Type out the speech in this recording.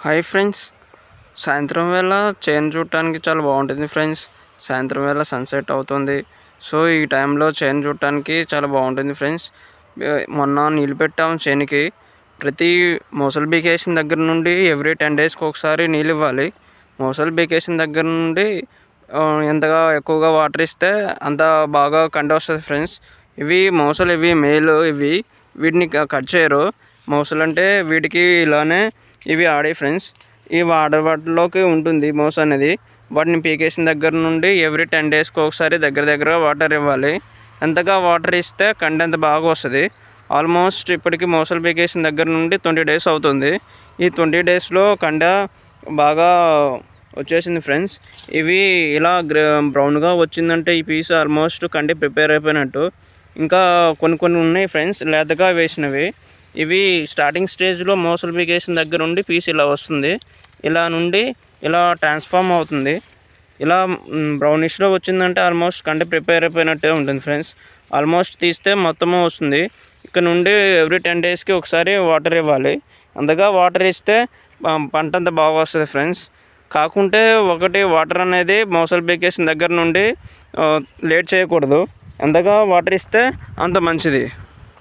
Hi friends, సాయంత్రం వేళ చేను చూడటానికి చాలా బాగుంటుంది ఫ్రెండ్స్. సాయంత్రం వేళ సన్సెట్ అవుతుంది. సో ఈ టైంలో చేను చూడటానికి చాలా బాగుంటుంది ఫ్రెండ్స్. మొన్న నీళ్ళు పెట్టాము చేనుకి. ప్రతి మొసలు బీకేసిన దగ్గర నుండి ఎవ్రీ 10 డేస్కి ఒకసారి నీళ్ళు ఇవ్వాలి. మొసలు బీకేసిన దగ్గర నుండి ఎంతగా ఎక్కువగా వాటర్ ఇస్తే అంత బాగా కండ వస్తుంది ఫ్రెండ్స్. ఇవి మేలు. వీటిని కట్ చేయరు. మొసలు అంటే వీటికి ఇలానే ఇవి ఆడే ఫ్రెండ్స్. ఈ వాటిలోకి ఉంటుంది మోస్ అనేది. వాటిని పీకేసిన దగ్గర నుండి ఎవ్రీ 10 డేస్కి ఒకసారి దగ్గర వాటర్ ఇవ్వాలి. ఎంతగా వాటర్ ఇస్తే కండ బాగా వస్తుంది. ఆల్మోస్ట్ ఇప్పటికి మోసలు పీకేసిన దగ్గర నుండి 20 డేస్ అవుతుంది. ఈ 20 డేస్లో కండ బాగా వచ్చేసింది ఫ్రెండ్స్. ఇవి ఇలా బ్రౌన్గా వచ్చిందంటే ఈ పీస్ ఆల్మోస్ట్ కండి ప్రిపేర్ అయిపోయినట్టు. ఇంకా కొన్ని ఉన్నాయి ఫ్రెండ్స్ లేతగా వేసినవి. ఇవి స్టార్టింగ్ స్టేజ్లో మోసలు పీకేసిన దగ్గర నుండి పీస్ ఇలా వస్తుంది. ఇలా ట్రాన్స్ఫార్మ్ అవుతుంది. ఇలా బ్రౌనిష్లో వచ్చిందంటే ఆల్మోస్ట్ కండి ప్రిపేర్ అయిపోయినట్టే ఉంటుంది ఫ్రెండ్స్. ఆల్మోస్ట్ తీస్తే మొత్తము వస్తుంది. ఇక్కడ నుండి ఎవ్రీ 10 డేస్కి ఒకసారి వాటర్ ఇవ్వాలి. అంతగా వాటర్ ఇస్తే పంట అంతా బాగా వస్తుంది ఫ్రెండ్స్. కాకుంటే వాటర్ అనేది మోసలు పీకేసిన దగ్గర నుండి లేట్ చేయకూడదు. ఎంతగా వాటర్ ఇస్తే అంత మంచిది.